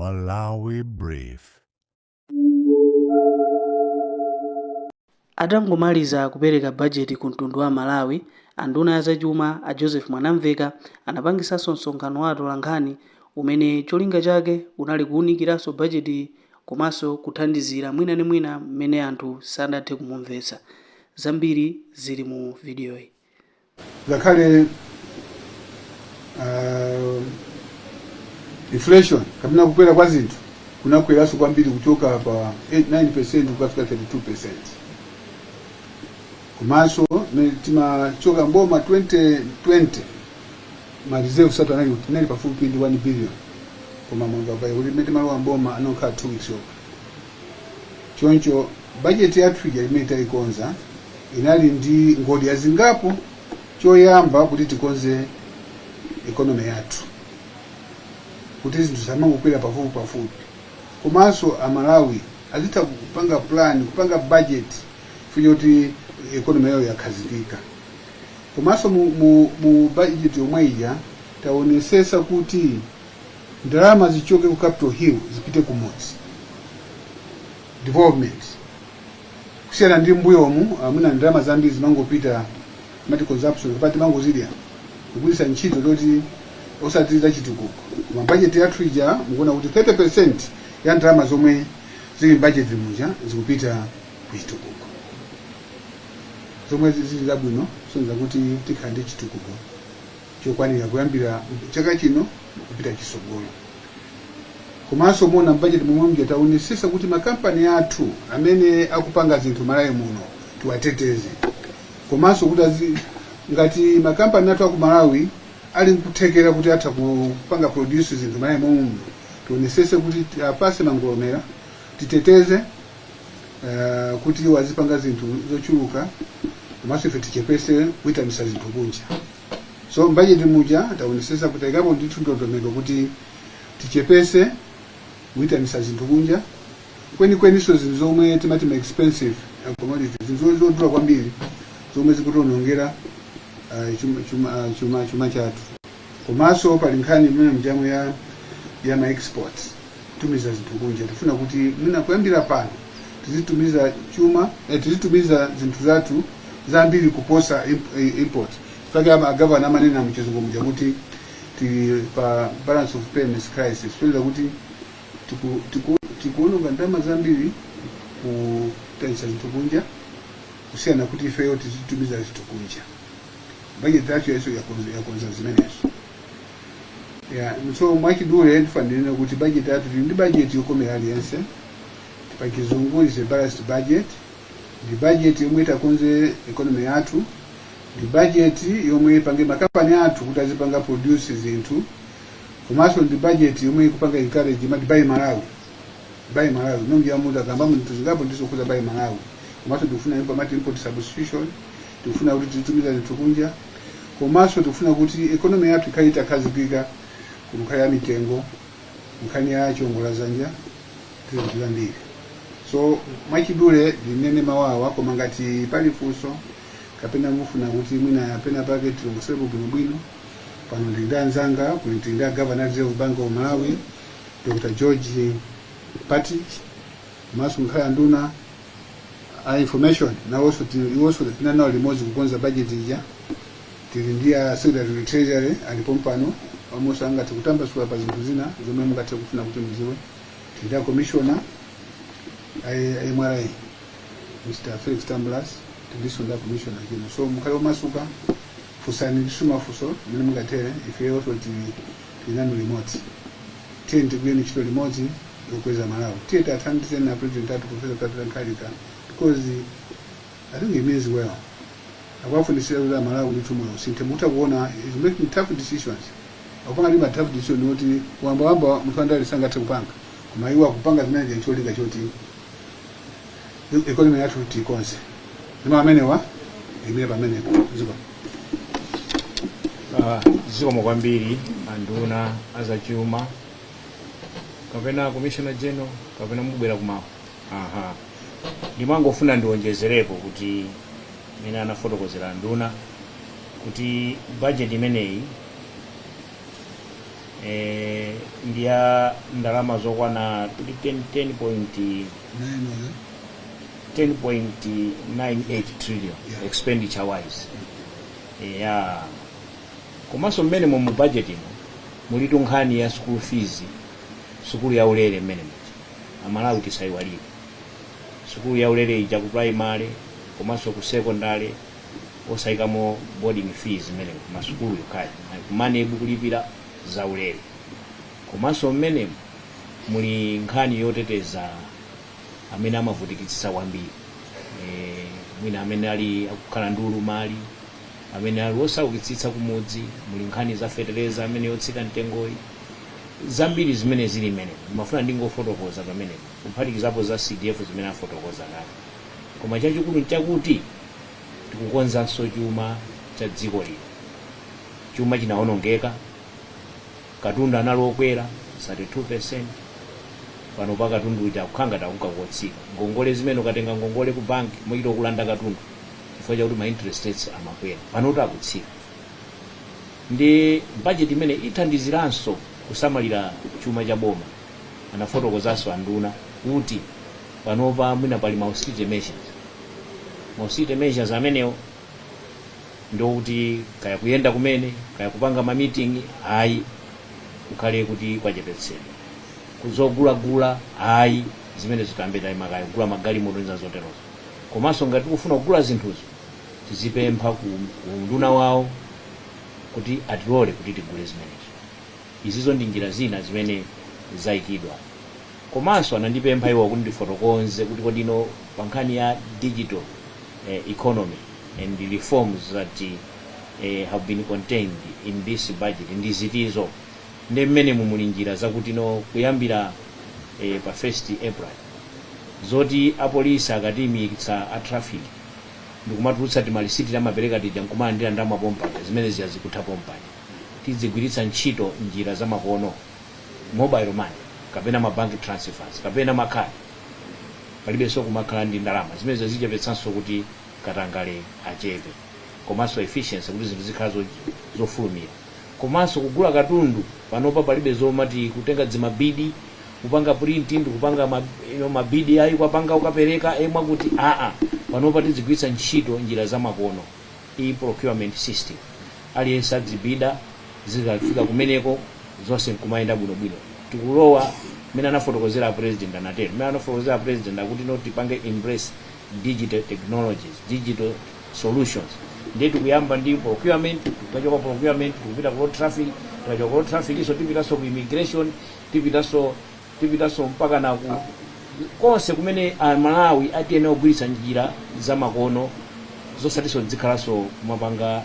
Malawi Brief. Atangomaliza kupereka bajeti ku mtundu wa Malawi, anduna ya zachuma a Joseph Mwanamveka anapangisanso msonkhano wa atolankhani umene cholinga chake unali kuwunikiranso bajeti komanso kuthandizira mwina ndi mwina mmene anthu sanathe kumumvetsa. Zambiri zili mu video iyi. Ngakhale inflation kapena kukwera kwa zinthu kunakweranso kwambiri kuchoka pa 9% kukafika 32%. Komanso timachoka mboma 2020 ma reserve satu anali pafupi ndi 1 billion koma mwanga pa kuti mete malowa mboma anokhala 2 weeks yoka. Choncho budget yathu imene taikonza inali ndi ngodi ya zingapo choyamba kuti tikonze economy yathu kuti zinthu zamangokwera pafupi. Komanso Amalawi azitha kupanga plan, kupanga budget kuti economy yawo yakhazikika. Komanso mu budget yomwe ija taonesesa kuti ndalama zichoke ku Capitol Hill zipite kumodzi development. Kusiyana ndi mbuyomu amuna ndalama zambiri zimangopita mati consumption kapati mangozidya kugulisa ntchito loti osatiriza chitukuko. Koma budget yathu ija mukuona kuti 30% ya ndalama zomwe zili budget muja zikupita ku chitukuko. Zomwe zili zabwino sonza kuti tikhale ndi chitukuko chokwanira kuyambira chaka chino kupita chisogolo. Komanso mona budget momwe muja taonesesa kuti makampani athu amene akupanga zinthu Malawi muno tiwateteze. Komanso kuti ngati makampani athu aku Malawi ali kuthekera kuti atha kupanga produce zinthu Malawi muno tionesese kuti apase mangolomera titeteze kuti wazipanga zinthu zochuluka. Komanso ife tichepese kuyitanisa zinthu kunja. So budget muja taonesesa kuti ikapo ndithu ndondomeko kuti tichepese kuyitanisa zinthu kunja. Kweniso zinthu zomwe timati ma expensive commodities zinthu zodula kwambiri zomwe zikutonongera chuma chathu. Komanso pali nkhani imene mjamu ya ma exports tumiza zinthu kunja. Tifuna kuti mwina kuyambira pano tizitumiza chuma tizitumiza zinthu zathu zambiri kuposa import. Faka agavana amanena mchizungu muja kuti pa balance of payments crisis fika kuti tikuononga ndalama zambiri kutaisa zinthu kunja kusiyana kuti ifeyo tizitumiza zinthu kunja. Budget yathu yeso yakonza zimenezo. So mwachidule ndifanira kuti budget yathu ndi budget yokomera aliyense. Pakizungu is a balanced budget. Ndi budget yomwe takonze economy yathu. Ndi budget yomwe ipange makampani athu kuti azipanga produce zinthu. Komanso ndi budget yomwe ikupanga encourage buy Malawi. Buy Malawi nongi yamuda kamba mtu zingapo ndizo kuza buy Malawi. Komanso tikufuna import substitution. Tikufuna kuti titumiza zinthu kunja. Komanso tikufuna kuti economy yathu ikhaita khazikika kumkhaya mitengo, mkhani ya chongola zanja tizambiri. So mwachidule linene mawawa koma ngati pali funso kapena mufuna kuti mwina apena pake tilongosepo bwinobwino pano ndindanzanga kulitinda Governor Reserve Bank of Malawi Dr. George Patich masu mkhaya nduna information na also tinanawo limodzi kukonza budget ija tilindia Secretary Treasury alipompano almost angati kutambasula pa zinthu zina zomwe mungati kufuna kuti muziwe. Tinda Commissioner MRA Mr. Felix Tamblas tindisonda Commissioner kino. So mkhale omasuka fusani ndisuma fuso mene mungatere ife also tinanu remote tenti kuyeni chito remote yokweza Malawi tieta athandize na President athu Professor Katula Nkhalika because I think it means well. Akwafundisira kuti Malawi ndi tumoyo sinthe muta kuona is making tough decisions. Akupanga ndi tough decision kuti wamba muthu andali sangathe kupanga koma iwo akupanga zimene ncholinga choti economy yathu tikonze. Ndima amenewa imene pamenepo ziko ziko mokwambiri anduna azachuma kapena Commissioner General kapena mubwera kumapo. Ndimangofuna ndionjezerepo kuti mina anafotokozera anduna kuti budget imeneyi ndiya ndalama zokwana 10.98 trillion expenditure wise. Komanso mmene mu budget mulitu nkhani ya school fees, sukulu ya ulere mmene amalawi tisaiwalire. Sukulu ya ulere ija ku primary komanso ku secondary osayikamo boarding fees mmene masukulu yokhayo kumanebu kulipira za ulere. Komanso mmene muli nkhani yoteteza amene amavutikitsa kwambiri, mwina amene ali akukhala ndulu mali, amene ali osaukitsitsa kumudzi, muli nkhani za fertilizer amene yotsika mtengoyi, zambiri zimene zili mmene mafuna ndingofotokoza pamene kuphatikizapo za CDF zimene afotokoza kale. Koma chachikulu nchakuti tikukonzanso chuma cha dziko lino. Chuma chinawonongeka, katundu anali okwera 32%, pano pa katundu uja kukhanga takukakotsika. Ngongole zimene ukatenga ngongole ku banki mochita kulanda katundu chifukwa chakuti ma interest rates amakwera, pano takutsika. Ndi budget imene ithandiziranso kusamalira chuma cha boma. Anafotokozanso anduna kuti panopa mwina pali austerity measures. Austerity measures amenewo ndokuti kaya kuyenda kumene kaya kupanga ma meeting ayi kukhale kuti kwachepetsedwa. Kuzogulagula ayi zimene zikambeta imakaya kugula magalimoto ndi zoterozo. Komanso ngati tikufuna kugula zinthuzo tizipempha ku nduna wawo kuti atilole kuti tigule zimenezo. Izizo ndi njira zina zimene zayikidwa. Komanso anandipempha iwo kuti ndifotokoze kuti kodino pa nkhani ya digital economy and the reforms that have been contained in this budget ndizitizo. Ndi mmene muli njira zakuti kuyambira pa 1st April zoti apolisi akatimikitsa a traffic ndikumatulutsa timalisiti amapereka tija nkumalandira ndalama pompano zimene zikutha pompano. Tizigwiritsa ntchito njira za makono, mobile money kapena ma bank transfers kapena makhadi, palibe so kumakhala ndi ndalama zimene zichepetsanso kuti katangale achepe. Komanso efficiency kuti zinthu zikhala zofulumira. Komanso kugula katundu panopa palibe zomati kutenga dzimabidi kupanga print ndi kupanga mabidi ayi kupanga ukapereka mwakuti panopa tizigwiritsa ntchito njira za makono, procurement system. Aliyense adzibida zikafika kumeneko zonse nkumayenda bwinobwino. Tikulowa mene anafotokozera president anatero, mene anafotokozera president akuti tipange embrace digital technologies, digital solutions. Ndi tikuyamba ndi procurement, tukachoka procurement kupita ku road traffic, tukachoka ku road traffic iso tipitaso ku immigration, tipitaso mpaka na konse kumene Malawi atiene kugwiritsa njira za makono zosatiso zikhalaso kumapanga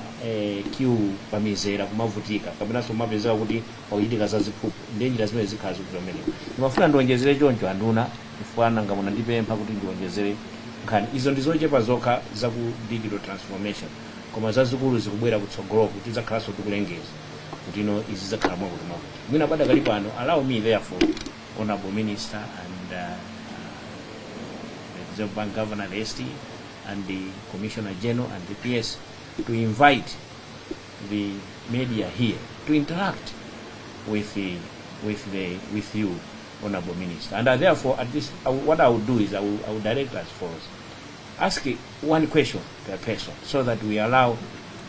queue pamizera kumavutika kapenanso mapezeka kuti pauchitika zaziphuphu. Ndi njira zimene zikhala zikuti pamene ndimafuna ndiwonjezere choncho anduna ifana ngamona ndipempha kuti ndiwonjezere nkhani izo ndizochepa zokha za ku digital transformation, koma zazikulu zikubwera kutsogolo kuti zakhalanso tikulengeza kuti izi zakhala mwakuti mwakuti. Mwina padakali pano allow me therefore Honorable Minister and the Reserve Bank Governor, the ST, and the Commissioner General and the PS to invite the media here to interact with you, Honorable Minister. And therefore, at this, what I would do is I will direct us first. Ask one question per person so that we allow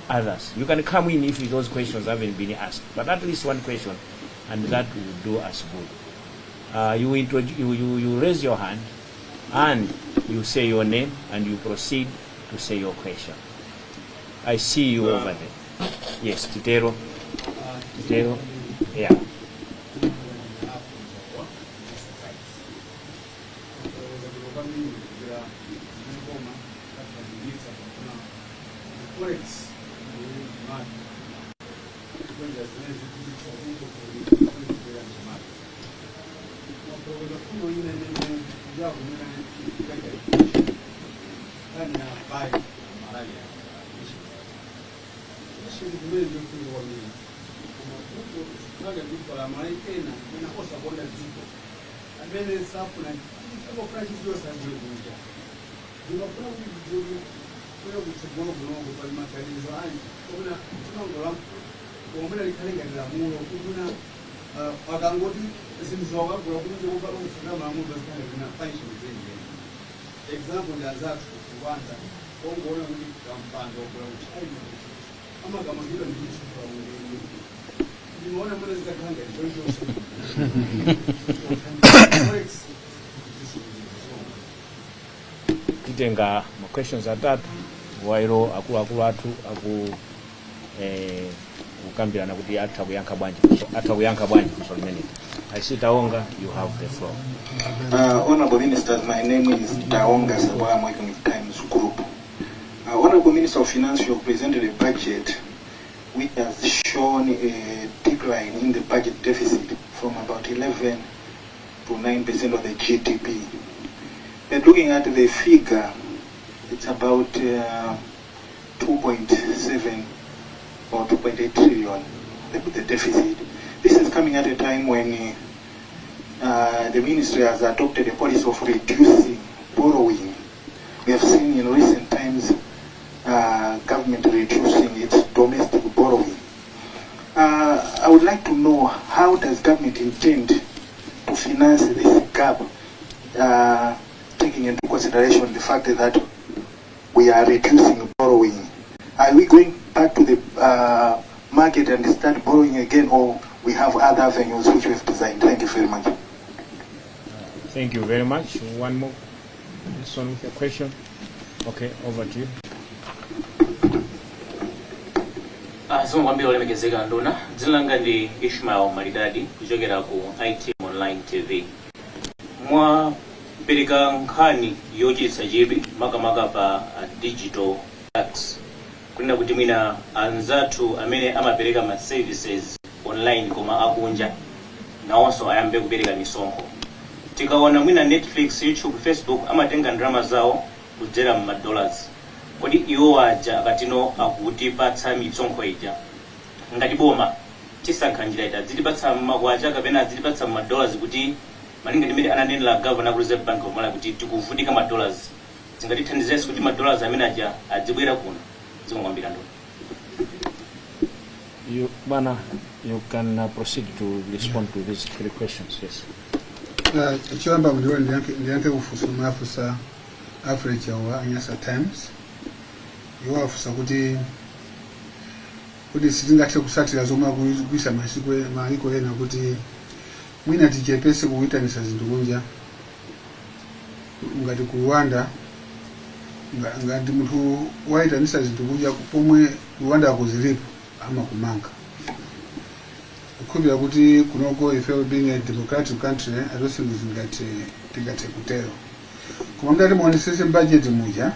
others. You can come in if those questions haven't been asked, but at least one question, and that will do us good. You raise your hand and you say your name and you proceed to say your question. I see you over there. Yes, Titero. Titero. Yeah. wakangoti simzoka kwa kunje kupa umfuna mamudu zikana kuna function zenye example ndazatu kuanza ongoona kuti kampando kwa uchina ama kama vile ndicho kwa ngeni nimeona mbona zikakanga ndio titenga ma questions atatu wairo akulu athu ukambirana kuti atha kuyankha bwanji for a minute. I see Taonga, you have the floor. Honorable Ministers, my name is Taonga Sabwa. I'm working with Times Group. Honorable Minister of Finance, you have presented a budget which has shown a decline in the budget deficit from about 11 to 9% of the GDP. But looking at the figure, it's about 2.7 or 2.8 trillion, the deficit. This is coming at a time when the ministry has adopted a policy of reducing borrowing. We have seen in recent times government reducing its domestic borrowing. I would like to know, how does government intend to finance this gap, taking into consideration the fact that we are reducing borrowing? Are we going back to the market and start borrowing again, or we have other avenues which we have designed? Thank you very much. Thank you very much. One more. This one with a question. Okay, over to you. Asante kwambia olemekezeka nduna. Dzina langa ndi Ishmael Maridadi kuchokera ku IT Online TV. Mwa pereka nkhani yochititsa chidwi makamaka pa digital tax. Kunena kuti mwina anzathu amene amapereka ma services online koma akunja nawonso ayambe kupereka misonkho. Tikaona mwina Netflix, YouTube, Facebook amatenga ndalama zawo kudzera mu dollars. Kodi iwo aja akatino akutipatsa misonkho ija ngati boma tisankha njira ita zitipatsa makwacha kapena zitipatsa ma dollars kuti malinga ndimene ananenera governor ku Reserve Bank of Malawi kuti tikuvutika ma dollars zingatithandizenso kuti ma dollars amene aja adzibwera kuno zingomwambira ndo. You can proceed to respond to these three questions. Yes. Chamba mdiwe ndiyanke kufusu mafusa average wa Anyasa Times. Iwa afusa kuti sitingathe kusatira zomwe kuisa maiko ena kuti mwina tichepese kuitanisa zinthu kunja ngati kuwanda ngati munthu waitanisa zinthu kunja pomwe kuwanda kuzilipo ama kumanga. Kukhulupirira kuti kunoko ife being a democratic country azosinzi tingathe kutero. Koma ngati muonesese budget muja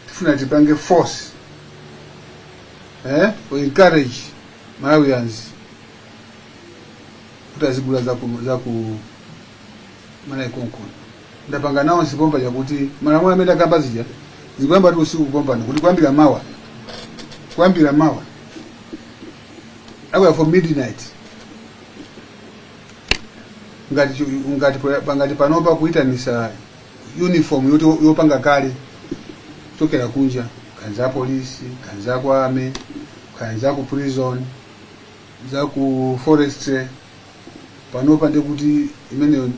tifuna tipange force to encourage Malawians kuti azigula zaku mana ikonkoni. Ndapanga nawo sipomba yakuti malamulo amene akamba zija zikuyamba ti usiku kupombana kuti kwambira mawa for midnight ngati panopa kuitanisa uniform yopanga kale chokera kunja, kanza polisi, kanza kwa army, kanza ku prison, za ku forestry, panopa ndekuti imene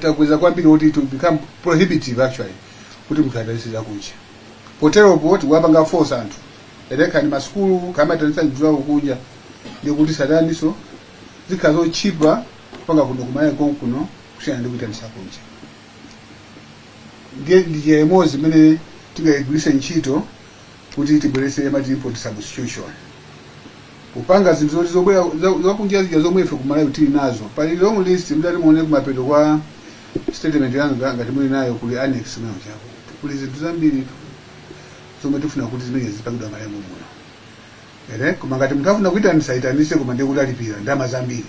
takweza kwambiri kuti to become prohibitive actually kuti mukhatalisi za kunja. Potero poti wapanga force anthu ereka ni maskulu kama tanisa njua ukuja ndikuti sadaniso zikazo chipa panga kuno kumaya kuno kushana ndikuita kunja. Ndiye mozi mene tingaigwisa nchito kuti tibwerese mati import substitution. Upanga zinthu zobwera zakunja zomwe ife kumalawi tili nazo. Pali long list mdali muone kumapeto kwa statement yanga ngati muli nayo kuli annex nayo chako. Kuli zinthu zambiri zomwe tifuna kuti zimene zipangidwa malamu muno. Koma ngati munthu afuna kuitanisa itanise koma ndiye kuti alipira ndalama zambiri.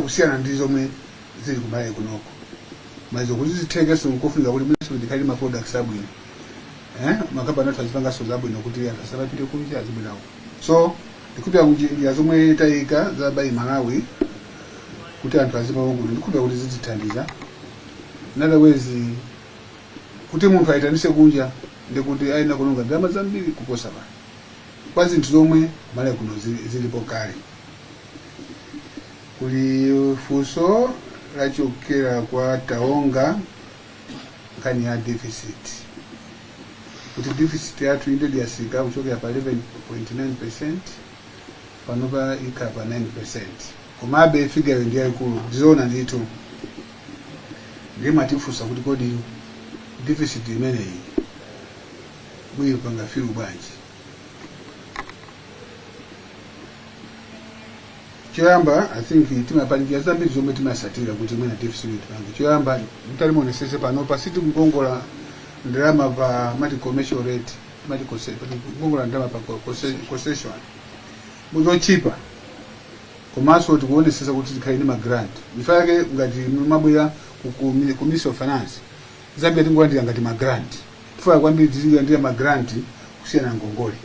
Kusiyana ndi zomwe zili kumalawi kunoko. Mazo kuti zitheke so nkofunika kuti mese ndikali ma products abwino. Makamba nathu azipanga so zabwino kuti asapite kunja azibwinawo. So ndikupira kuti yazomwe tayika za bai Malawi kuti anthu azimaongo ndikupira kuti zitithandiza. Nala wezi kuti munthu aitanise kunja ndikuti aina kulunga ndalama zambiri kuposa bana. Kwa zinthu zomwe Malawi kuno zilipo kale. kuli funso lachokera kwa Taonga nkhani ya deficit. Kuti deficit yathu inde yasika kuchokera pa 11.9% panopa ikapa 9%. Komabe figure ndiyo ikulu ndizoona ndithu. Ndima tifusa kuti kodi deficit imeneyi bwino panga filu bwanji. Choyamba, I think timapanikia zambiri zomwe timasatira kuti mwina deficit panga. Choyamba, mtalimonesese panopa siti kukongola ndalama pa mati commercial rate, mati kukongola ndalama pa concession. Muzo chipa. Komanso tikuonesesa kuti tikhaini ma grant. Mifake ngati mabwera ku Ministry of Finance. Zambia tingolandira ngati ma grant. Kufika kwambiri tizilandira ma grant kusiyana ngongole.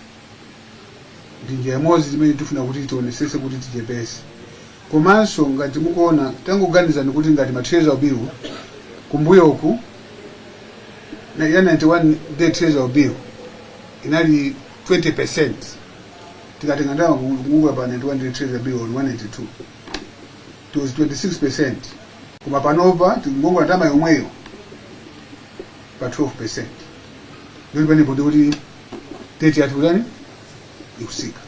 Ndinjira mozi zimene tifuna kuti tionesese kuti tichepese. Komanso ngati mukuona tangoganizani kuti ngati ma treasury bill kumbuyo uku na ya 91 day treasury bill inali 20%. Tikatenga ndawa kungunga pa 91 day treasury bill on 182. It was 26%. Kuma panova tikungonga ndama yomweyo pa 12%. Ndio bani bodi kuti date yathu gani ikusika.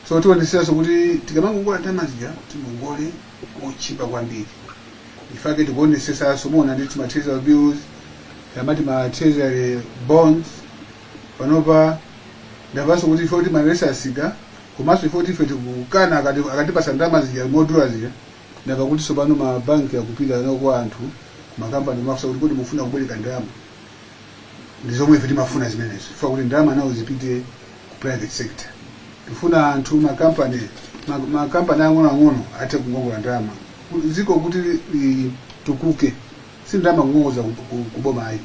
So tionesesa kuti tikamangongola ndama zija timongole mochipa kwambiri. Ifake tikuonesesa somona ndi ma treasury bills yamati ma treasury bonds panopa ndavaso kuti ifoti manesa asika komanso ifoti ife tikukana akatipasa ndama zija modula zija ndakakuti sopano ma banki yakupita nawo kwa anthu makampani mafusa kuti kodi mufuna kubwereka ndalama ndizomwe ife timafuna zimenezo ifa kuti ndalama nawo zipite ku private sector. Tifuna anthu makampani ang'ono ate kungongola ndalama ziko kuti tukuke si ndalama kungongoza kuboma ayi.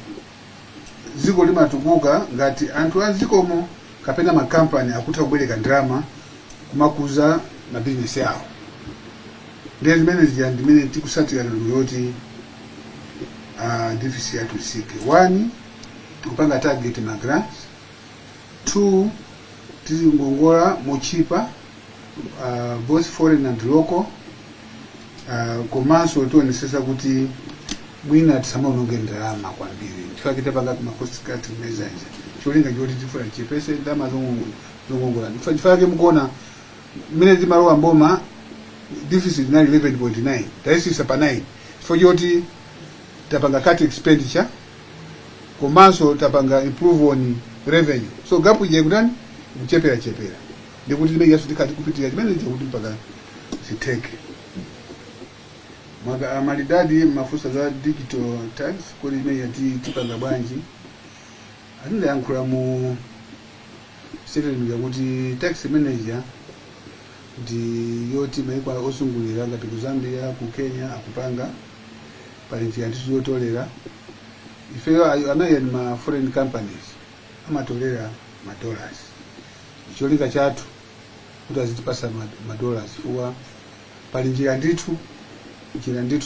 Ziko limatukuka ngati anthu azikomo kapena makampani akuta kubwereka ndalama kumakuza na business yawo. Ndiye zimene zija ndimene tikusatira lero yoti deficit yathu isike. 1 tikupanga target ma grants. 2 tizingongola mochipa both foreign and local. Komanso tionesesa kuti mwina tisamaononge ndalama kwambiri. Chifukwa tipanga kuma cost cutting measures. Cholinga choti tifuna chepese ndalama zongongola. Chifukwa mukona mene timalowa mboma deficit na 11.9. Taisisa pa 9. Chifukwa choti tapanga cut expenditure. Komanso tapanga improve on revenue. So gap ije kutani kuchepera. Ndikuti limegi yasu tikati kupitira chimene kuti mpaka siteke. Malidadi mafusa za digital tax kodi limegi yati tipanga bwanji. Atinde yankula mu secretary yakuti tax manager ndi yoti maiko osungulira ngati ku Zambia, ku Kenya akupanga pali njira ndizotolera. Ifeyo anaye ma foreign companies amatolera ma dollars. Cholinga chathu kuti azitipasa ma dollars fuwa pali njira ndithu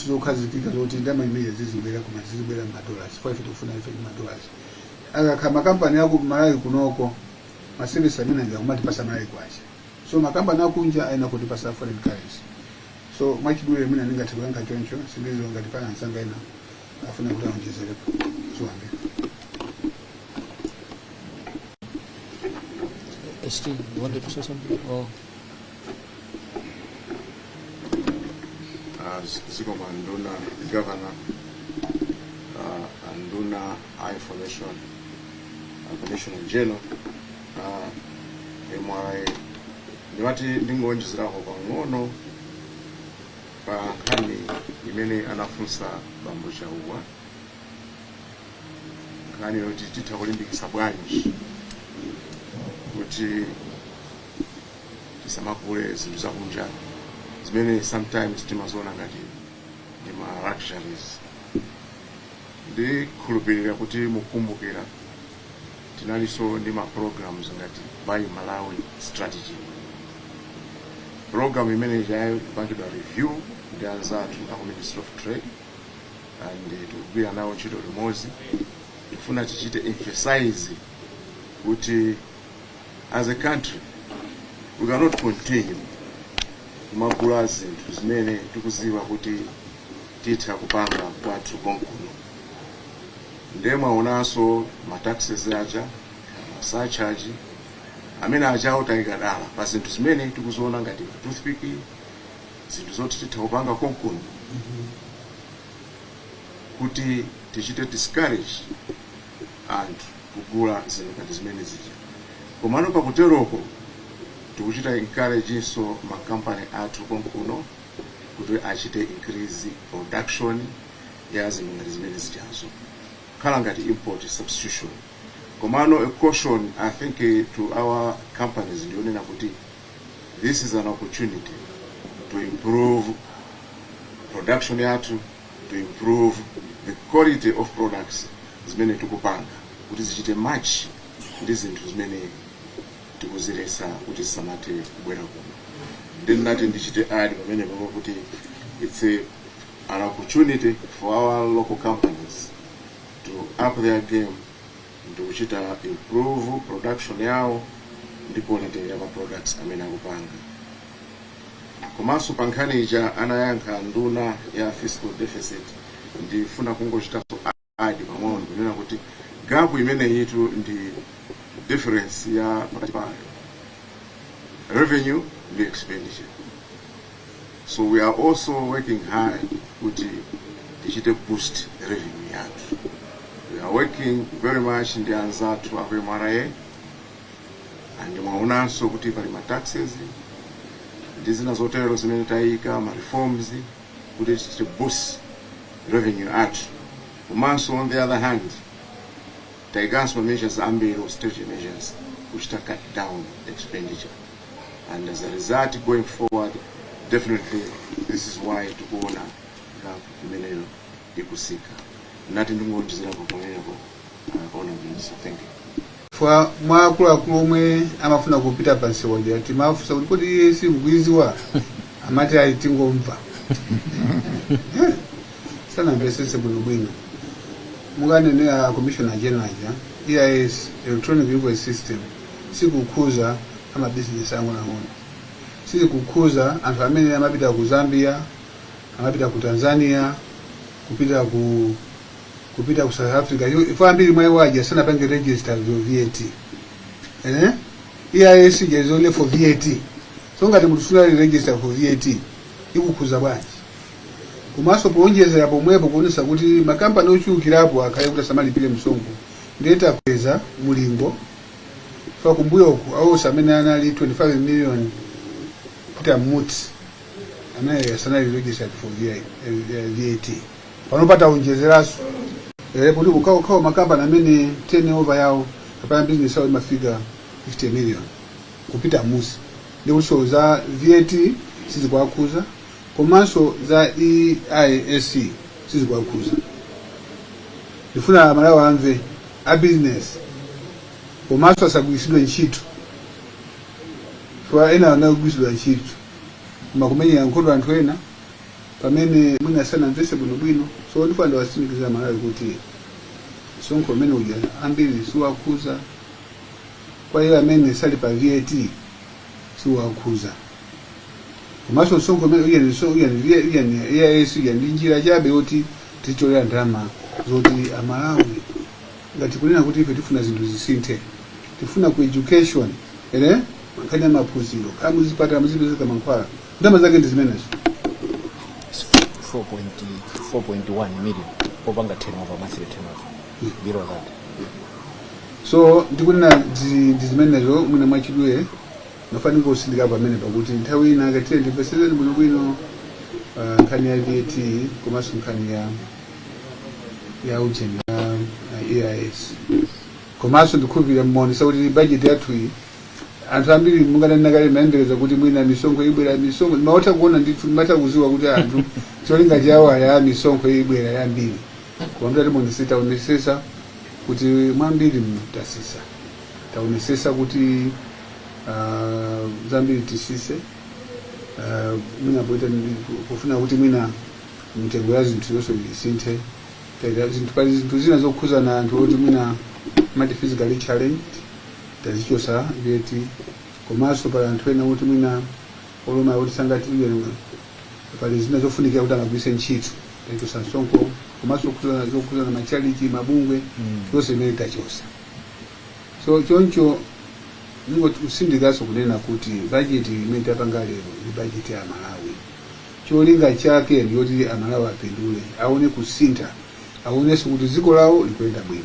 zokhazikika zoti ndama imene zizibwera ma dollars. Kwa ife tufuna ife ma dollars. Aka kama kampani yako Malawi kunoko ma service amene ngakumatipasa Malawi kwacha. So makampani akunja aina kutipasa foreign currency. So machidule mina ningatibanga choncho sindizo ngatipana nsanga ina afuna kuti aonjezereko. So Steve, you wanted to say something? Or Siko Anduna, Governor, Anduna Information in General, MRI, niwati ndingonjezeraho pang'ono pa nkhani imene anafunsa bambo Chauwa, nkhani yoti titakulimbikisa bwanji kuti tisamakule zinthu zakunja zimene sometimes timaziona ngati ndi ma luxuries. Ndi khulupirira kuti mukumbukira tinalinso ndi ma programs ngati Buy Malawi strategy. Program imene yapangidwa review ndi anzathu aku Ministry of Trade and tikugwira nawo ntchito limodzi. Tifuna tichite emphasize kuti as a country we cannot continue kumagula zinthu zimene tikuziwa kuti titha kupanga kwathu konkuno. Ndiye mwaonanso mataxes aja, surcharge, amene achawo tayika dala pa zinthu zimene tikuziona ngati toothpick, zinthu zoti titha kupanga konkuno. Kuti tichite discourage anthu kugula zinthu ngati zimene zija. Komano pakuteroko tikuchita encourage so makampani athu konkuno kuti achite increase production ya zinthu ngati zimene zijazo, khala ngati import substitution. Komano a caution I think to our companies ndionena kuti this is an opportunity to improve production yathu, to improve the quality of products zimene tikupanga kuti zichite match ndi zinthu zimene tikuzilesa kuti samate kubwera kuno. Then nati ndichite add pamene pamwe kuti it's an opportunity for our local companies to up their game, to kuchita improve production yawo ndi quality ya products amene akupanga. Komanso pankhani ija anayankha nduna ya fiscal deficit, ndifuna kungochita add pang'ono kunena kuti gap imene yitu ndi difference ya pakati pa revenue and expenditure. So we are also working hard kuti tichite boost revenue yathu. We are working very much ndi anzathu aku MRA, and mwaonanso kuti pali ma taxes ndi zina zotero zimene tayika ma reforms kuti tichite boost revenue athu. Komanso on the other hand tayikanso measures ambiri, austerity measures, which to cut down expenditure. And as a result, going forward, definitely this is why to go on imenelo ikusika. Nothing more to say about so thank you. For mwakulu omwe amafuna kupita pansi wonje ati mafusa kuti yesi mgwiziwa amati aitingomva. Sana mbesese bunubwinga. Mugane ya Commissioner General ya EIS Electronic Invoice System sikukuza ama business yangu na hono. Sikukuza anthu amene amapita ku Zambia, amapita ku Tanzania, kupita ku South Africa. Ifo ambiri mwae waje sana pange register VAT. EIS is only for VAT. So ngati mutufuna register for VAT ikukuza bwanji. Kumaso kuonjeza pomwepo kuonesa kuti makampani ochulukirapo akaye kuti samalipire msongo ndeta kweza mulingo fa kumbuyo ku au samene anali 25 million kuta muti anaye yasanali registered for VAT panopata onjezeraso kuti ukao makampani amene turnover yawo kapana business yawo mafika 50 million kupita musi ndi kuti za VAT sizikwakuza. Komanso za EISC sizikwakuza. Ndifuna malawa amve a business komanso asagwisidwa ntchito. Kwa ena anagwisidwa ntchito. Makumenya nkhondo anthu ena pamene mwina sana mvese bwino. So ndifuna ndawasimikiza malawi kuti sonko amene uja ambiri siwakuza. Kwa hiyo amene sali pa VAT siwakuza. Komanso sonko mene uyani EIS uyani njira chabe yoti ticholera ndalama zoti amalawi ngati kunena kuti ife tifuna zinthu zisinthe, tifuna ku education mankhani amaphunziro kamuzipata muzipezeka mankhwala ndalama zake ndi zimenezo 4.1 million popanga turnover monthly turnover below that. So ndikunena ndi zimenezo mwina mwachidwe nafaniko usindika pamene pakuti nthawi ina ngati ndipeseze bwino nkhani ya VAT komanso nkhani ya ujeni ya EIS. Komanso ndikhulupirira mmonesa kuti budget yathu iyi anthu ambiri munganena kale maendeleza kuti mwina misonkho ibwera misonkho maota kuona ndithu mata kuziwa kuti anthu cholinga chawo ya misonkho ibwera yambiri. Kwa mtu alimondese taonesesa kuti mwambiri mtasisa. Taonesesa kuti Zambia tisise mwina poita kufuna kuti mwina mtengo ya zinthu yonse isinthe taita zinthu pali zinthu zina zokhuza na anthu oti mwina mati physically challenged tazichosa VAT komanso pali anthu ena kuti mwina oloma kuti sangatire pali zina zofunikira kuti amagwiritse ntchito tachosa msonkho komanso zokuza na machaliti mabungwe zonse imene tachosa. So choncho sindikaso kunena kuti budget imene tapanga lero ni budget ya Malawi. Cholinga chake ndi kuti Amalawi apindule, aone kusintha, aonenso kuti dziko lawo likuenda bwino.